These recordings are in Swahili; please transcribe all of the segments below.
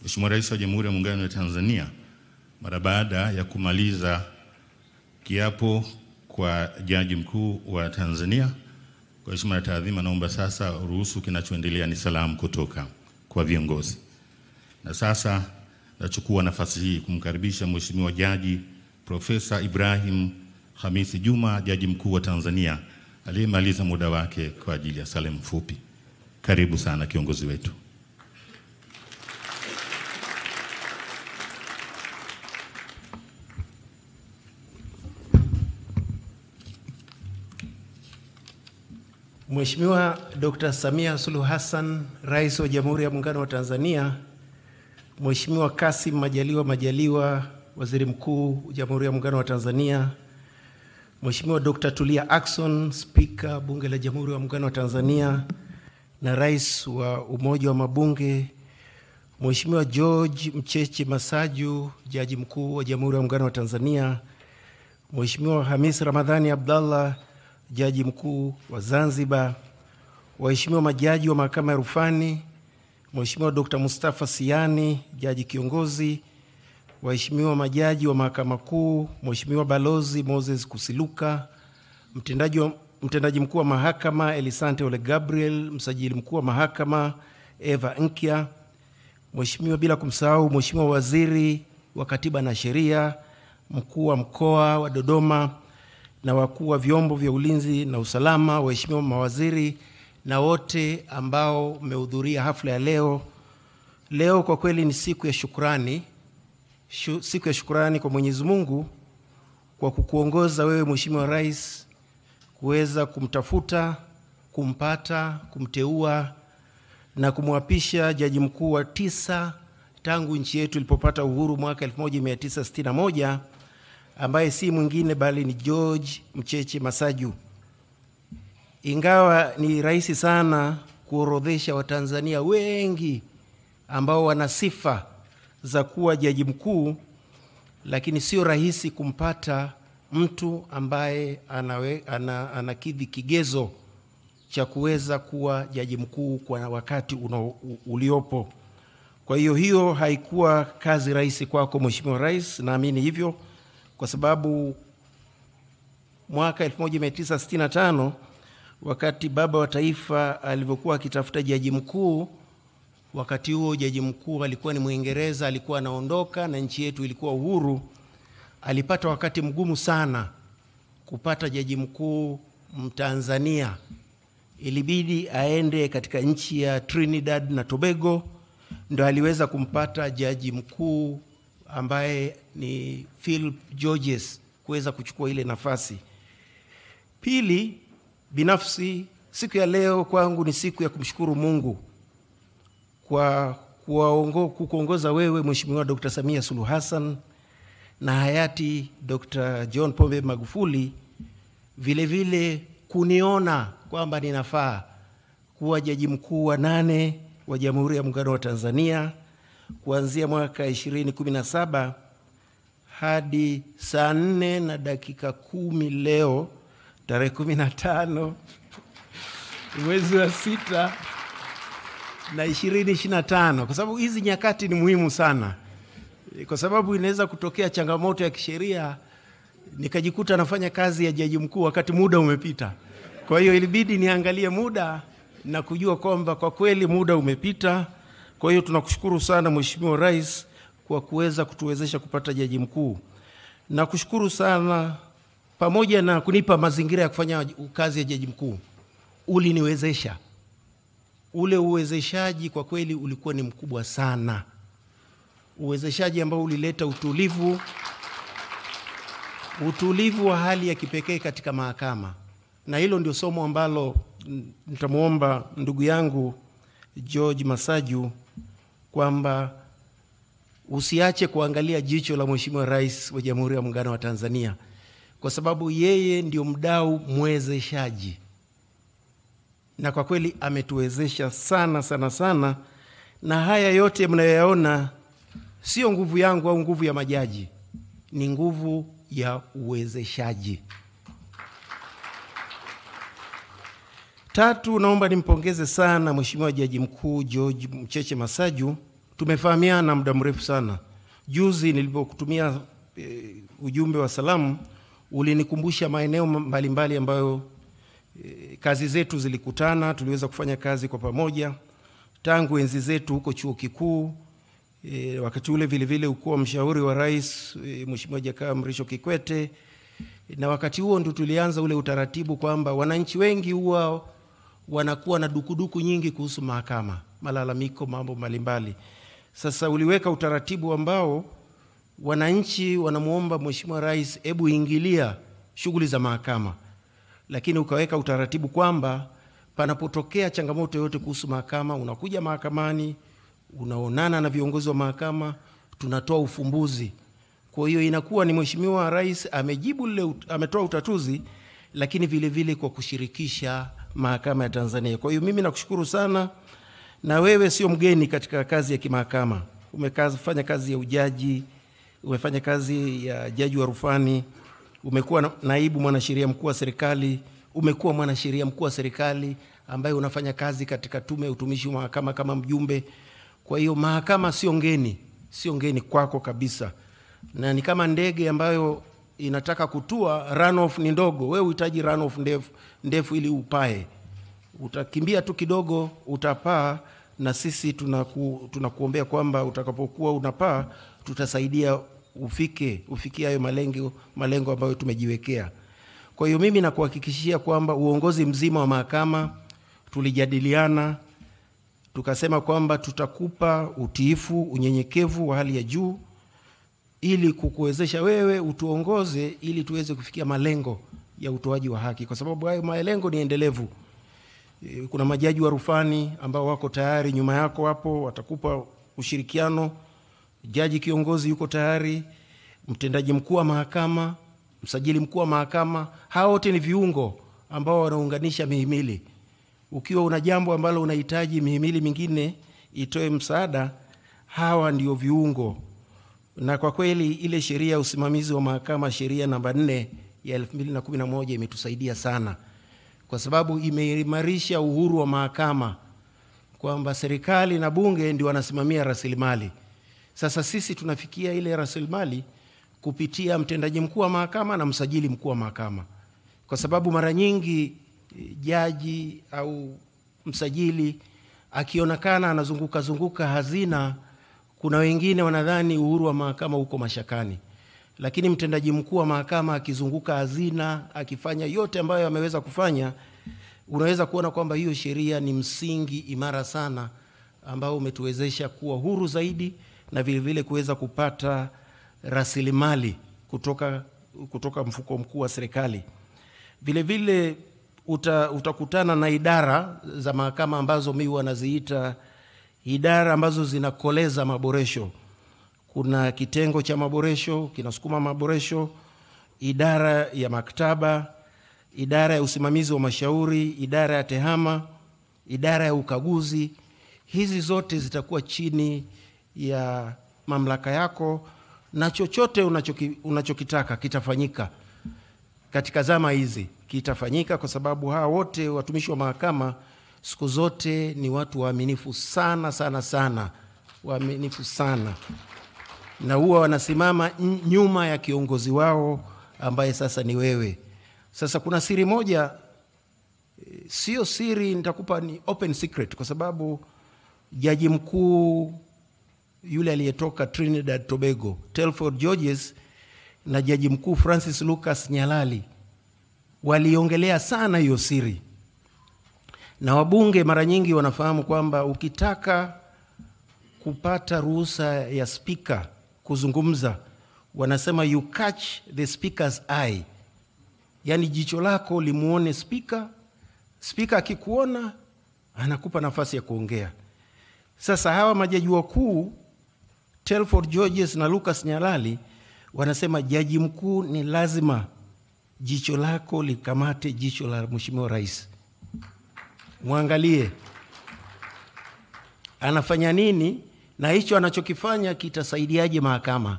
Mheshimiwa Rais wa Jamhuri ya Muungano wa Tanzania, mara baada ya kumaliza kiapo kwa Jaji Mkuu wa Tanzania, kwa heshima na taadhima, naomba sasa ruhusu kinachoendelea ni salamu kutoka kwa viongozi. Na sasa nachukua nafasi hii kumkaribisha Mheshimiwa Jaji Profesa Ibrahim Hamisi Juma, Jaji Mkuu wa Tanzania, aliyemaliza muda wake kwa ajili ya salamu fupi. Karibu sana kiongozi wetu. Mheshimiwa Dr. Samia Suluhu Hassan, Rais wa Jamhuri ya Muungano wa Tanzania, Mheshimiwa Kassim Majaliwa, Waziri Mkuu wa Jamhuri ya Muungano wa Tanzania, Mheshimiwa Dr. Tulia Ackson, Spika Bunge la Jamhuri ya Muungano wa Tanzania na Rais wa Umoja wa Mabunge, Mheshimiwa George Mcheche Masaju, Jaji Mkuu wa Jamhuri ya Muungano wa Tanzania, Mheshimiwa Hamis Ramadhani Abdallah, Jaji Mkuu wa Zanzibar, waheshimiwa majaji wa Mahakama ya Rufani, Mheshimiwa Dr. Mustafa Siani, Jaji Kiongozi, waheshimiwa majaji wa Mahakama Kuu, Mheshimiwa Balozi Moses Kusiluka, mtendaji mkuu wa Mahakama Elisante Ole Gabriel, msajili mkuu wa Mahakama Eva Nkia, Mheshimiwa bila kumsahau Mheshimiwa Waziri wa Katiba na Sheria, mkuu wa mkoa wa Dodoma na wakuu wa vyombo vya ulinzi na usalama, waheshimiwa mawaziri na wote ambao mmehudhuria hafla ya leo. Leo kwa kweli ni siku ya shukrani. Siku ya shukrani kwa Mwenyezi Mungu kwa kukuongoza wewe Mheshimiwa Rais kuweza kumtafuta, kumpata, kumteua na kumwapisha Jaji Mkuu wa 9 tangu nchi yetu ilipopata uhuru mwaka 1961, ambaye si mwingine bali ni George Mcheche Masaju. Ingawa ni rahisi sana kuorodhesha Watanzania wengi ambao wana sifa za kuwa jaji mkuu, lakini sio rahisi kumpata mtu ambaye anakidhi kigezo cha kuweza kuwa jaji mkuu kwa wakati uliopo. Kwa hiyo haikuwa kazi rahisi kwako Mheshimiwa Rais, naamini hivyo, kwa sababu mwaka 1965 wakati baba wa taifa alivyokuwa akitafuta jaji mkuu, wakati huo jaji mkuu alikuwa ni Mwingereza, alikuwa anaondoka na nchi yetu ilikuwa uhuru. Alipata wakati mgumu sana kupata jaji mkuu Mtanzania. Ilibidi aende katika nchi ya Trinidad na Tobago ndio aliweza kumpata jaji mkuu ambaye ni Philip Georges kuweza kuchukua ile nafasi. Pili, binafsi siku ya leo kwangu ni siku ya kumshukuru Mungu kwa kuongoza wewe Mheshimiwa Dr. Samia Suluhu Hassan na hayati Dr. John Pombe Magufuli vile vile kuniona kwamba ninafaa kuwa jaji mkuu wa 8 wa Jamhuri ya Muungano wa Tanzania kuanzia mwaka 2017 hadi saa 4:10 leo tarehe 15 mwezi wa 6 na 2025, kwa sababu hizi nyakati ni muhimu sana, kwa sababu inaweza kutokea changamoto ya kisheria nikajikuta nafanya kazi ya jaji mkuu wakati muda umepita. Kwa hiyo ilibidi niangalie muda na kujua kwamba kwa kweli muda umepita. Kwa hiyo tunakushukuru sana Mheshimiwa Rais kwa kuweza kutuwezesha kupata jaji mkuu. Na kushukuru sana pamoja na kunipa mazingira ya kufanya kazi ya jaji mkuu. Uliniwezesha. Ule uwezeshaji kwa kweli ulikuwa ni mkubwa sana. Uwezeshaji ambao ulileta utulivu wa hali ya kipekee katika mahakama. Na hilo ndio somo ambalo nitamuomba ndugu yangu George Masaju kwamba usiache kuangalia jicho la Mheshimiwa Rais wa Jamhuri ya Muungano wa Tanzania, kwa sababu yeye ndio mdau mwezeshaji. Na kwa kweli ametuwezesha sana sana sana, na haya yote mnayoyaona sio nguvu yangu au nguvu ya majaji, ni nguvu ya uwezeshaji. Tatu, naomba nimpongeze sana Mheshimiwa Jaji Mkuu George Mcheche Masaju tumefahamiana muda mrefu sana. Juzi nilipokutumia ujumbe wa salamu, ulinikumbusha maeneo mbalimbali ambayo kazi zetu zilikutana, tuliweza kufanya kazi kwa pamoja tangu enzi zetu huko chuo kikuu. Wakati ule vile vile ukuwa mshauri wa rais Mheshimiwa Jakaya Mrisho Kikwete, na wakati huo ndio tulianza ule utaratibu kwamba wananchi wengi huwa wanakuwa na dukuduku nyingi kuhusu mahakama, malalamiko, mambo mbalimbali. Sasa uliweka utaratibu ambao wananchi wanamuomba Mheshimiwa Rais hebu ingilia shughuli za mahakama, lakini ukaweka utaratibu kwamba panapotokea changamoto yote kuhusu mahakama, unakuja mahakamani, unaonana na viongozi wa mahakama, tunatoa ufumbuzi. Kwa hiyo inakuwa ni Mheshimiwa Rais ametoa utatuzi, lakini vile vile kwa kushirikisha mahakama ya Tanzania. Kwa hiyo mimi nakushukuru sana, na wewe sio mgeni katika kazi ya kimahakama. Umefanya kazi ya ujaji, umefanya kazi ya jaji wa rufani, umekuwa naibu mwanasheria mkuu wa serikali, umekuwa mwanasheria mkuu wa serikali ambaye unafanya kazi katika tume ya utumishi wa mahakama kama mjumbe. Kwa hiyo mahakama sio ngeni kwako kabisa. Na ni kama ndege ambayo inataka kutua, runoff ni ndogo. Wewe uhitaji runoff ndefu ili upae. Utakimbia tu kidogo utapaa, na sisi tunakuombea kwamba utakapokuwa unapaa tutasaidia ufikie hayo malengo ambayo tumejiwekea. Kwa hiyo mimi nakuhakikishia kwamba uongozi mzima wa mahakama tulijadiliana, tukasema kwamba tutakupa utiifu, unyenyekevu wa hali ya juu ili kukuwezesha wewe utuongoze ili tuweze kufikia malengo ya utoaji wa haki, kwa sababu hayo malengo ni endelevu. Kuna majaji wa rufani ambao wako tayari nyuma yako hapo, watakupa ushirikiano. Jaji kiongozi yuko tayari, mtendaji mkuu wa mahakama, msajili mkuu wa mahakama, hao wote ni viungo ambao wanaunganisha mihimili. Ukiwa una jambo ambalo unahitaji mihimili mingine itoe msaada, hawa ndio viungo. Na kwa kweli ile sheria ya usimamizi wa mahakama, sheria namba 4 ya 2011 imetusaidia sana, kwa sababu imeimarisha uhuru wa mahakama, kwamba serikali na bunge ndio wanasimamia rasilimali. Sasa sisi tunafikia ile rasilimali kupitia mtendaji mkuu wa mahakama na msajili mkuu wa mahakama, kwa sababu mara nyingi jaji au msajili akionekana anazunguka hazina, kuna wengine wanadhani uhuru wa mahakama uko mashakani. Lakini mtendaji mkuu wa mahakama akizunguka hazina, akifanya yote ambayo ameweza kufanya, unaweza kuona kwamba hiyo sheria ni msingi imara sana ambao umetuwezesha kuwa huru zaidi, na vile vile kuweza kupata rasilimali kutoka mfuko mkuu wa serikali. Vile vile utakutana na idara za mahakama ambazo mimi wanaziita idara ambazo zinakoleza maboresho. Kuna kitengo cha maboresho kinasukuma maboresho, idara ya maktaba, idara ya usimamizi wa mashauri, idara ya tehama, idara ya ukaguzi. Hizi zote zitakuwa chini ya mamlaka yako, na chochote unachokitaka kitafanyika katika zama hizi, kitafanyika, kwa sababu hawa wote watumishi wa mahakama siku zote ni watu waaminifu sana, waaminifu sana, na huwa wanasimama nyuma ya kiongozi wao ambaye sasa ni wewe. Sasa kuna siri moja, sio siri, nitakupa ni open secret, kwa sababu jaji mkuu yule aliyetoka Trinidad Tobago, Telford Georges, na jaji mkuu Francis Lucas Nyalali waliongelea sana hiyo siri. Na wabunge mara nyingi wanafahamu kwamba ukitaka kupata ruhusa ya speaker kuzungumza, wanasema you catch the speaker's eye. Yani jicho lako limuone speaker, speaker akikuona anakupa nafasi ya kuongea. Sasa hawa majaji wakuu Telford Georges na Lucas Nyalali wanasema jaji mkuu ni lazima jicho lako likamate jicho la Mheshimiwa Rais. Muangalie anafanya nini, na hicho anachokifanya kitasaidiaje mahakama.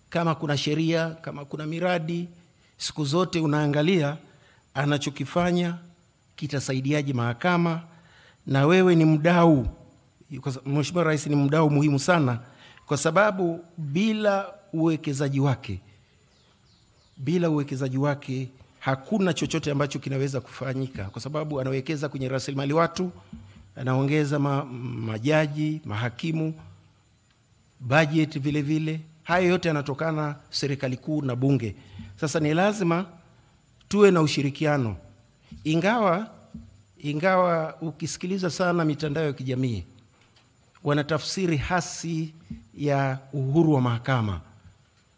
Kama kuna sheria, kama kuna miradi, siku zote unaangalia anachokifanya kitasaidiaje mahakama, na wewe ni mdau Mheshimiwa Rais ni mdau muhimu sana, kwa sababu bila uwekezaji wake hakuna chochote ambacho kinaweza kufanyika, kwa sababu anawekeza kwenye rasilimali watu, anaongeza majaji, mahakimu, budget vile vile. Hayo yote yanatokana serikali kuu na bunge. Sasa ni lazima tuwe na ushirikiano. Ingawa ukisikiliza sana mitandao ya kijamii, wanatafsiri hasi ya uhuru wa mahakama.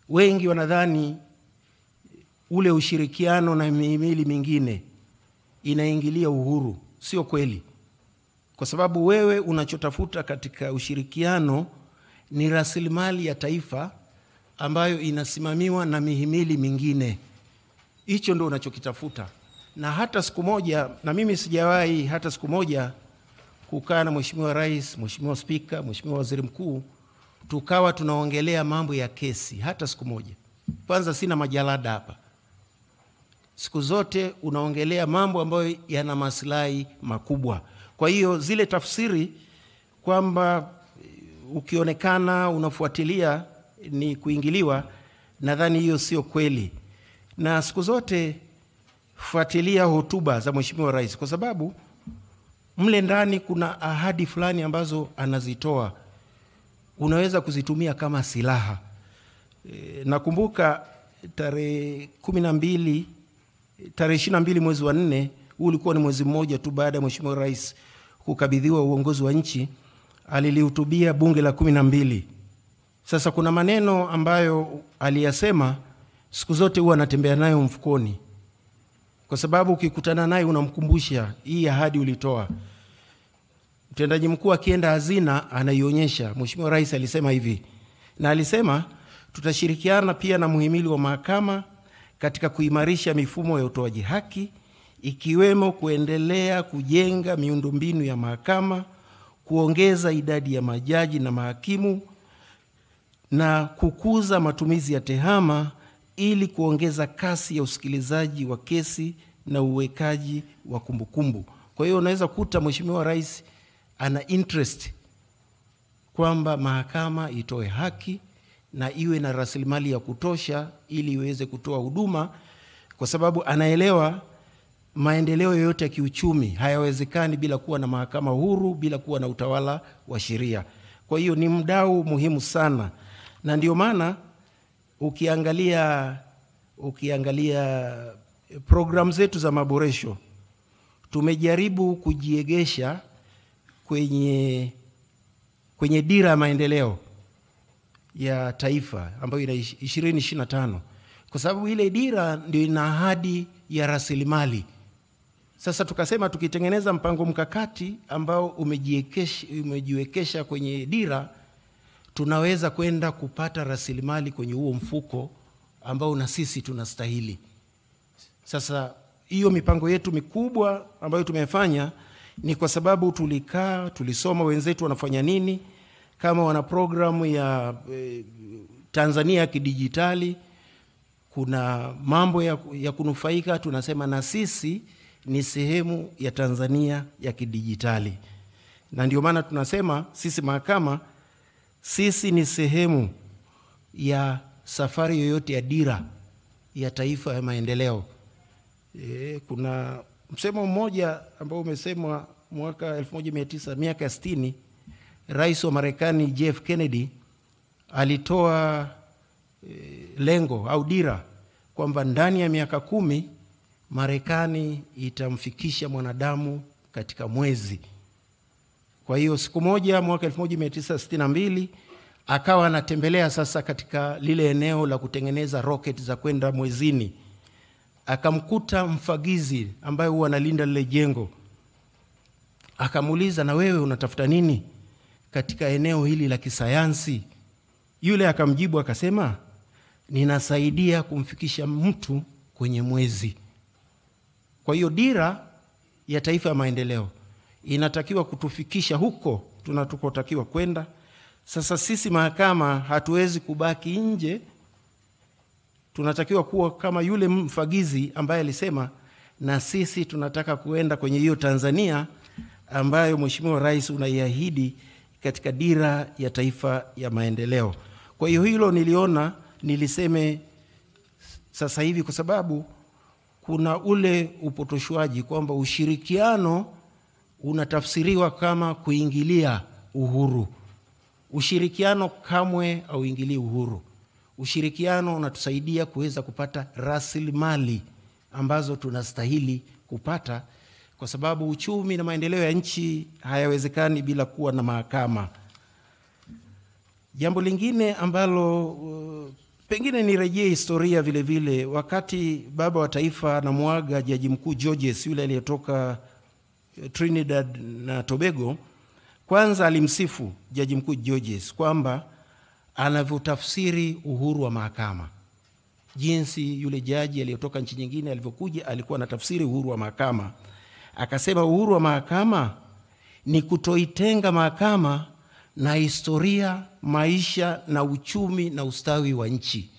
Wengi wanadhani ule ushirikiano na mihimili mingine inaingilia uhuru. Sio kweli. Kwa sababu wewe unachotafuta katika ushirikiano ni rasilimali ya taifa ambayo inasimamiwa na mihimili mingine. Hicho ndio unachokitafuta. Na hata siku moja, na mimi sijawahi hata siku moja kukaa na Mheshimiwa Rais, Mheshimiwa Spika, Mheshimiwa Waziri Mkuu tukawa tunaongelea mambo ya kesi hata siku moja. Kwanza sina majalada hapa. Siku zote unaongelea mambo ambayo yana maslahi makubwa. Kwa hiyo zile tafsiri kwamba ukionekana unafuatilia ni kuingiliwa, nadhani hiyo sio kweli. Na siku zote fuatilia hotuba za Mheshimiwa Rais, kwa sababu mle ndani kuna ahadi fulani ambazo anazitoa, unaweza kuzitumia kama silaha. Nakumbuka tarehe 22 mwezi wa 4, ulikuwa ni mwezi mmoja tu baada ya Mheshimiwa Rais kukabidhiwa uongozi wa nchi, alilihutubia bunge la 12. Sasa kuna maneno ambayo aliyasema siku zote huwa anatembea nayo mfukoni, kwa sababu ukikutana naye unamkumbusha hii ahadi ulitoa. Mtendaji mkuu akienda hazina anaionyesha, Mheshimiwa Rais alisema hivi, na alisema tutashirikiana pia na muhimili wa mahakama katika kuimarisha mifumo ya utoaji haki, ikiwemo kuendelea kujenga miundombinu ya mahakama, kuongeza idadi ya majaji na mahakimu na kukuza matumizi ya tehama ili kuongeza kasi ya usikilizaji wa kesi na uwekaji wa kumbukumbu. Kwa hiyo unaweza kuta Mheshimiwa Rais ana interest kwamba mahakama itoe haki na iwe na rasilimali ya kutosha ili iweze kutoa huduma, kwa sababu anaelewa maendeleo yoyote ya kiuchumi hayawezekani bila kuwa na mahakama huru, bila kuwa na utawala wa sheria. Kwa hiyo ni mdau muhimu sana, na ndio maana ukiangalia programu zetu za maboresho, tumejaribu kujiegesha kwenye dira ya maendeleo ya taifa ambayo ina 2025, kwa sababu ile dira ndio ina ahadi ya rasilimali. Sasa tukasema tukitengeneza mpango mkakati ambao umejiwekesha kwenye dira, tunaweza kwenda kupata rasilimali kwenye huo mfuko ambao na sisi tunastahili. Sasa hiyo mipango yetu mikubwa ambayo tumefanya ni kwa sababu tulisoma wenzetu wanafanya nini, kama wana programu ya Tanzania ya kidijitali, kuna mambo ya kunufaika, tunasema na sisi ni sehemu ya Tanzania ya kidijitali. Na ndio maana tunasema sisi mahakama, sisi ni sehemu ya safari yoyote ya dira ya taifa ya maendeleo. Kuna msemo mmoja ambao umesemwa mwaka 1960, Rais wa Marekani Jeff Kennedy alitoa lengo au dira kwamba ndani ya miaka 10 Marekani itamfikisha mwanadamu katika mwezi. Kwa hiyo siku moja mwaka 1962 akawa anatembelea sasa katika lile eneo la kutengeneza rocket za kwenda mwezini. Akamkuta mfagizi ambaye huwa analinda lile jengo. Akamuuliza, na wewe unatafuta nini katika eneo hili la kisayansi? Yule akamjibu akasema, ninasaidia kumfikisha mtu kwenye mwezi. Kwa hiyo dira ya taifa ya maendeleo inatakiwa kutufikisha huko tunatukotakiwa kwenda. Sasa sisi mahakama hatuwezi kubaki nje, tunatakiwa kuwa kama yule mfagizi ambaye alisema, na sisi tunataka kuenda kwenye hiyo Tanzania ambayo Mheshimiwa Rais unaiahidi katika dira ya taifa ya maendeleo. Kwa hiyo hilo niliona niliseme sasa hivi, kwa sababu kuna ule upotoshwaji kwamba ushirikiano unatafsiriwa kama kuingilia uhuru. Ushirikiano kamwe hauingilii uhuru. Ushirikiano unatusaidia kuweza kupata rasilimali ambazo tunastahili kupata, kwa sababu uchumi na maendeleo ya nchi hayawezekani bila kuwa na mahakama. Jambo lingine ambalo pengine nirejee historia vile vile, wakati baba wa taifa anamuaga Jaji Mkuu Georges, yule aliyetoka Trinidad na Tobago, kwanza alimsifu Jaji Mkuu Georges kwamba anavyotafsiri uhuru wa mahakama. Jinsi yule jaji aliyotoka nchi nyingine alivyokuja alikuwa anatafsiri uhuru wa mahakama. Akasema uhuru wa mahakama ni kutoitenga mahakama na historia, maisha na uchumi na ustawi wa nchi.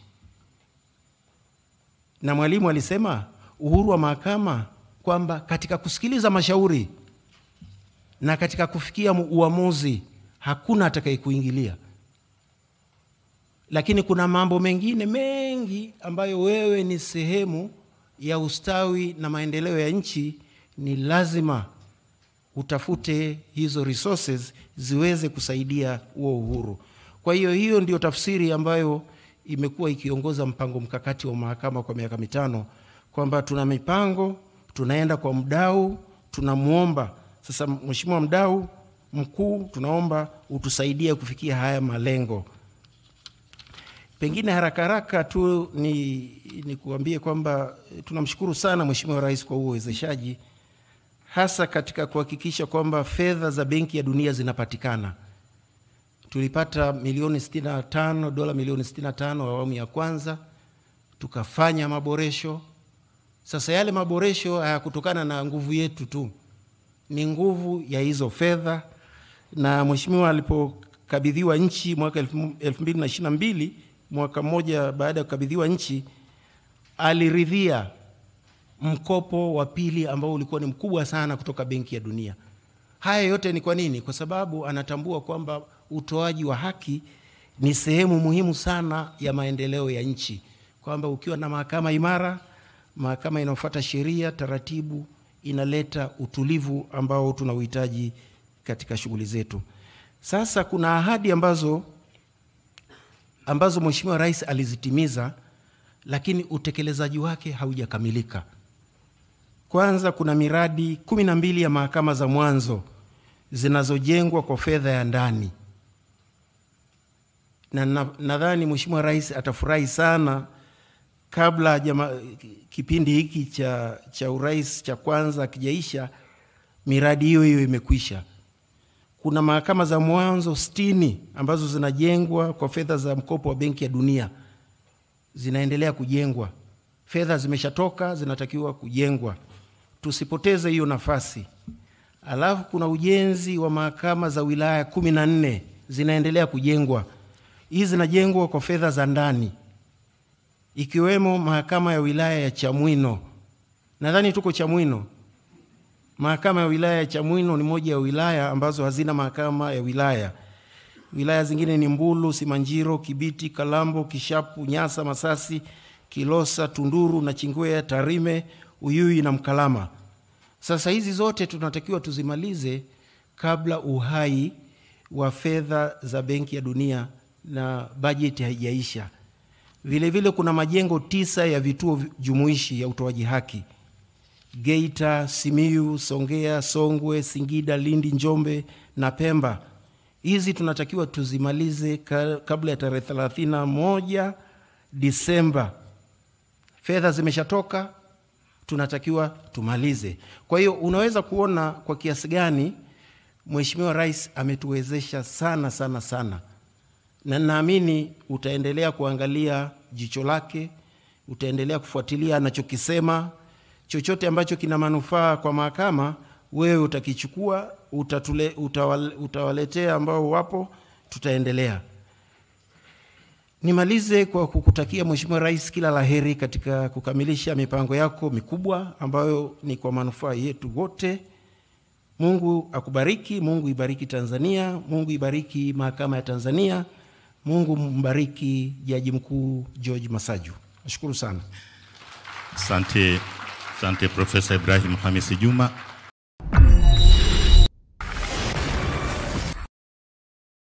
Na Mwalimu alisema uhuru wa mahakama kwamba katika kusikiliza mashauri na katika kufikia uamuzi hakuna atakayekuingilia. Lakini kuna mambo mengine mengi ambayo wewe ni sehemu ya ustawi na maendeleo ya nchi, ni lazima utafute hizo resources ziweze kusaidia huo uhuru. Kwa hiyo hiyo ndio tafsiri ambayo imekuwa ikiongoza mpango mkakati wa mahakama kwa miaka 5, kwamba tuna mipango, tunaenda kwa mdau, tunamuomba sasa, Mheshimiwa mdau mkuu, tunaomba utusaidie kufikia haya malengo. Pengine haraka tu ni kuambie kwamba tunamshukuru sana Mheshimiwa Rais kwa uwezeshaji, hasa katika kuhakikisha kwamba fedha za Benki ya Dunia zinapatikana. Tulipata milioni 65, dola milioni 65 awamu ya kwanza, tukafanya maboresho. Sasa yale maboresho hayakutokana na nguvu yetu tu, ni nguvu ya hizo fedha. Na Mheshimiwa alipokabidhiwa nchi mwaka 2022, mwaka mmoja baada ya kukabidhiwa nchi, aliridhia mkopo wa pili ambao ulikuwa ni mkubwa sana kutoka Benki ya Dunia. Haya yote ni kwa nini? Kwa sababu anatambua kwamba utoaji wa haki ni sehemu muhimu sana ya maendeleo ya nchi, kwamba ukiwa na mahakama imara, mahakama inayofuata sheria, taratibu, inaleta utulivu ambao tunauhitaji katika shughuli zetu. Sasa kuna ahadi ambazo Mheshimiwa Rais alizitimiza, lakini utekelezaji wake haujakamilika. Kwanza kuna miradi 12 ya mahakama za mwanzo zinazojengwa kwa fedha ya ndani. Na nadhani Mheshimiwa Rais atafurahi sana kabla kipindi hiki cha urais cha kwanza kijaisha, miradi hiyo imekwisha. Kuna mahakama za mwanzo 60 ambazo zinajengwa kwa fedha za mkopo wa Benki ya Dunia, zinaendelea kujengwa. Fedha zimeshatoka, zinatakiwa kujengwa. Tusipoteze hiyo nafasi. Alafu kuna ujenzi wa mahakama za wilaya 14 zinaendelea kujengwa. Hizi zinajengwa kwa fedha za ndani, ikiwemo mahakama ya wilaya ya Chamwino. Nadhani tuko Chamwino. Mahakama ya wilaya ya Chamwino ni moja ya wilaya ambazo hazina mahakama ya wilaya. Wilaya zingine ni Mbulu, Simanjiro, Kibiti, Kalambo, Kishapu, Nyasa, Masasi, Kilosa, Tunduru na Chingwea, Tarime, Uyui na Mkalama. Sasa hizi zote tunatakiwa tuzimalize kabla uhai wa fedha za Benki ya Dunia na bajeti haijaisha. Vile vile kuna majengo 9 ya vituo jumuishi ya utoaji haki: Geita, Simiyu, Songea, Songwe, Singida, Lindi, Njombe na Pemba. Hizi tunatakiwa tuzimalize kabla ya tarehe 31 Disemba. Fedha zimeshatoka, tunatakiwa tumalize. Kwa hiyo unaweza kuona kwa kiasi gani Mheshimiwa Rais ametuwezesha sana sana sana. Na naamini utaendelea kuangalia jicho lake, utaendelea kufuatilia anachokisema. Chochote ambacho kina manufaa kwa mahakama, wewe utakichukua, utawaletea ambao wapo, tutaendelea. Nimalize kwa kukutakia Mheshimiwa Rais kila laheri katika kukamilisha mipango yako mikubwa ambayo ni kwa manufaa yetu wote. Mungu akubariki, Mungu ibariki Tanzania, Mungu ibariki mahakama ya Tanzania, Mungu mbariki Jaji Mkuu George Masaju. Nashukuru sana. Asante Profesa Ibrahim Hamisi Juma.